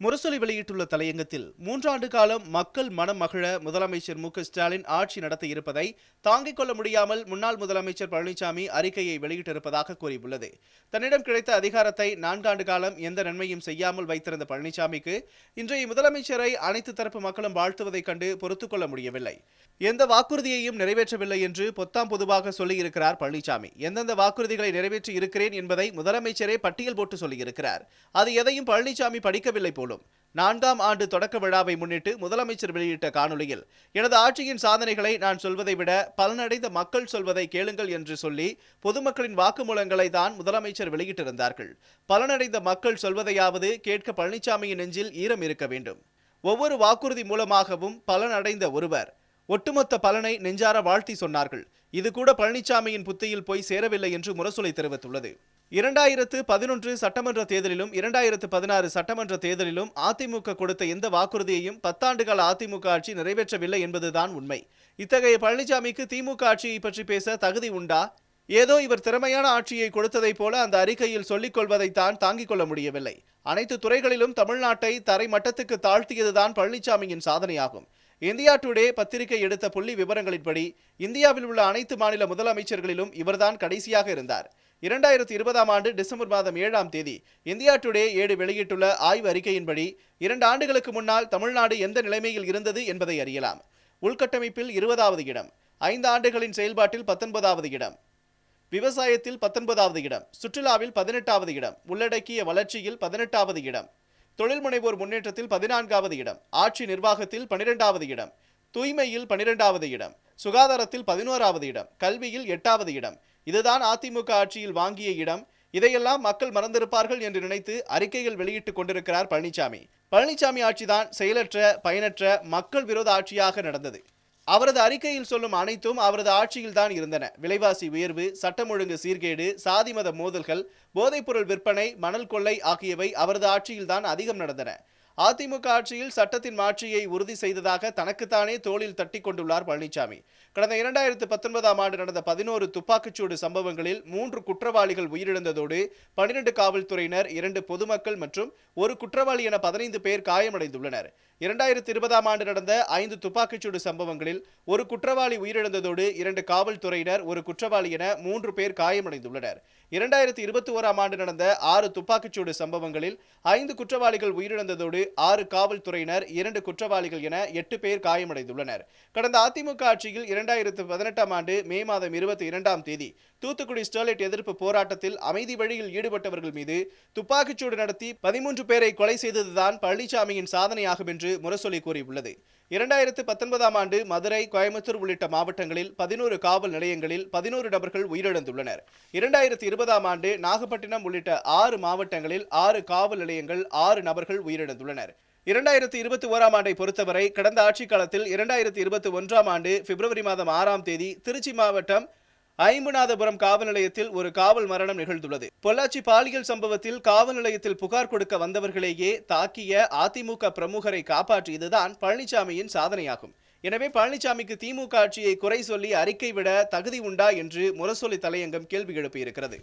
முரசொலி வெளியிட்டுள்ள தலையங்கத்தில் 3 ஆண்டு காலம் மக்கள் மனம் மகிழ முதலமைச்சர் மு.க.ஸ்டாலின் ஆட்சி நடத்த இருப்பதை தாங்கிக் கொள்ள முடியாமல் முன்னாள் முதலமைச்சர் பழனிசாமி அறிக்கையை வெளியிட்டிருப்பதாக கூறியுள்ளது. தன்னிடம் கிடைத்த அதிகாரத்தை 4 ஆண்டு காலம் எந்த நன்மையும் செய்யாமல் வைத்திருந்த பழனிசாமிக்கு இன்றைய முதலமைச்சரை அனைத்து தரப்பு மக்களும் வாழ்த்துவதைக் கண்டு பொறுத்துக் கொள்ள முடியவில்லை. எந்த வாக்குறுதியையும் நிறைவேற்றவில்லை என்று பொத்தாம் பொதுவாக சொல்லியிருக்கிறார் பழனிசாமி. எந்தெந்த வாக்குறுதிகளை நிறைவேற்றி இருக்கிறேன் என்பதை முதலமைச்சரே பட்டியல் போட்டு சொல்லியிருக்கிறார். அது எதையும் பழனிசாமி படிக்கவில்லை போலும். 4ஆம் ஆண்டு தொடக்க விழாவை முன்னிட்டு முதலமைச்சர் வெளியிட்ட காணொலியில், எனது ஆட்சியின் சாதனைகளை நான் சொல்வதை விட பலனடைந்த மக்கள் சொல்வதை கேளுங்கள் என்று சொல்லி பொதுமக்களின் வாக்குமூலங்களை தான் முதலமைச்சர் வெளியிட்டிருந்தார்கள். பலனடைந்த மக்கள் சொல்வதையாவது கேட்க பழனிசாமியின் நெஞ்சில் ஈரம் இருக்க வேண்டும். ஒவ்வொரு வாக்குறுதி மூலமாகவும் பலனடைந்த ஒருவர் ஒட்டுமொத்த பலனை நெஞ்சார வாழ்த்தி சொன்னார்கள். இது கூட பழனிசாமியின் புத்தியில் போய் சேரவில்லை என்று முரசொலி தெரிவித்துள்ளது. 2011 சட்டமன்ற தேர்தலிலும் 2016 சட்டமன்ற தேர்தலிலும் அதிமுக கொடுத்த எந்த வாக்குறுதியையும் 10 ஆண்டுகால அதிமுக ஆட்சி நிறைவேற்றவில்லை என்பதுதான் உண்மை. இத்தகைய பழனிசாமிக்கு திமுக ஆட்சியை பற்றி பேச தகுதி உண்டா? ஏதோ இவர் திறமையான ஆட்சியை கொடுத்ததைப் போல அந்த அறிக்கையில் சொல்லிக் கொள்வதைத்தான் தாங்கிக் கொள்ள முடியவில்லை. அனைத்து துறைகளிலும் தமிழ்நாட்டை தரை மட்டத்துக்கு தாழ்த்தியதுதான் பழனிசாமியின் சாதனையாகும். இந்தியா டுடே பத்திரிகை எடுத்த புள்ளி விவரங்களின்படி இந்தியாவில் உள்ள அனைத்து மாநில முதலமைச்சர்களிலும் இவர்தான் கடைசியாக இருந்தார். 2020ஆம் ஆண்டு டிசம்பர் மாதம் 7ஆம் தேதி இந்தியா டுடே ஏடு வெளியிட்டுள்ள ஆய்வு அறிக்கையின்படி 2 ஆண்டுகளுக்கு முன்னால் தமிழ்நாடு எந்த நிலைமையில் இருந்தது என்பதை அறியலாம். உள்கட்டமைப்பில் 20வது இடம், 5 ஆண்டுகளின் செயல்பாட்டில் 19வது இடம், விவசாயத்தில் 19வது இடம், சுற்றுலாவில் 18வது இடம், உள்ளடக்கிய வளர்ச்சியில் 18வது இடம், தொழில் முனைவோர் முன்னேற்றத்தில் 14வது இடம், ஆட்சி நிர்வாகத்தில் 12வது இடம், தூய்மையில் 12வது இடம், சுகாதாரத்தில் 11வது இடம், கல்வியில் 8வது இடம். இதுதான் அதிமுக ஆட்சியில் வாங்கிய இடம். இதையெல்லாம் மக்கள் மறந்திருப்பார்கள் என்று நினைத்து அறிக்கைகள் வெளியிட்டுக் கொண்டிருக்கிறார் பழனிசாமி. பழனிசாமி ஆட்சிதான் செயலற்ற, பயனற்ற, மக்கள் விரோத ஆட்சியாக நடந்தது. அவரது அறிக்கையில் சொல்லும் அனைத்தும் அவரது ஆட்சியில் தான் இருந்தன. விலைவாசி உயர்வு, சட்டம் ஒழுங்கு சீர்கேடு, சாதி மத மோதல்கள், போதைப்பொருள் விற்பனை, மணல் கொள்ளை ஆகியவை அவரது ஆட்சியில் தான் அதிகம் நடந்தன. அதிமுக ஆட்சியில் சட்டத்தின் மாட்சியை உறுதி செய்ததாக தனக்குத்தானே தோளில் தட்டி கொண்டுள்ளார் பழனிசாமி. கடந்த 2019ஆம் ஆண்டு நடந்த 11 துப்பாக்கிச்சூடு சம்பவங்களில் 3 குற்றவாளிகள் உயிரிழந்ததோடு 12 காவல்துறையினர், 2 பொதுமக்கள் மற்றும் ஒரு குற்றவாளி என 15 பேர் காயமடைந்துள்ளனர். 2020ஆம் ஆண்டு நடந்த 5 துப்பாக்கிச்சூடு சம்பவங்களில் ஒரு குற்றவாளி உயிரிழந்ததோடு 2 காவல்துறையினர், ஒரு குற்றவாளி என 3 பேர் காயமடைந்துள்ளனர். 2021ஆம் ஆண்டு நடந்த 6 துப்பாக்கிச்சூடு சம்பவங்களில் 5 குற்றவாளிகள் உயிரிழந்ததோடு 6 காவல்துறையினர், 2 குற்றவாளிகள் என 8 பேர் காயமடைந்துள்ளனர். கடந்த அதிமுக ஆட்சியில் 2018ஆம் ஆண்டு மே மாதம் 22ஆம் தேதி தூத்துக்குடி ஸ்டெர்லைட் எதிர்ப்பு போராட்டத்தில் அமைதி வழியில் ஈடுபட்டவர்கள் மீது துப்பாக்கிச்சூடு நடத்தி 13 பேரை கொலை செய்ததுதான் பழனிசாமியின் சாதனையாகும் என்று முரசொலி கூறியுள்ளது. 2019ஆம் ஆண்டு மதுரை, கோயம்புத்தூர் உள்ளிட்ட மாவட்டங்களில் 11 காவல் நிலையங்களில் 11 நபர்கள் உயிரிழந்துள்ளனர். 2020ஆம் ஆண்டு நாகப்பட்டினம் உள்ளிட்ட 6 மாவட்டங்களில் 6 காவல் நிலையங்கள் 6 நபர்கள் உயிரிழந்துள்ளனர். 2021ஆம் ஆண்டை பொறுத்தவரை கடந்த ஆட்சிக் காலத்தில் 2021ஆம் ஆண்டு பிப்ரவரி மாதம் 6ஆம் தேதி திருச்சி மாவட்டம் ஐம்புநாதபுரம் காவல் நிலையத்தில் ஒரு காவல் மரணம் நிகழ்ந்துள்ளது. பொள்ளாச்சி பாலியல் சம்பவத்தில் காவல் நிலையத்தில் புகார் கொடுக்க வந்தவர்களேயே தாக்கிய அதிமுக பிரமுகரை காப்பாற்றியதுதான் பழனிசாமியின் சாதனையாகும். எனவே பழனிசாமிக்கு திமுக ஆட்சியை குறை சொல்லி அறிக்கை விட தகுதி உண்டா என்று முரசொலி தலையங்கம் கேள்வி எழுப்பியிருக்கிறது.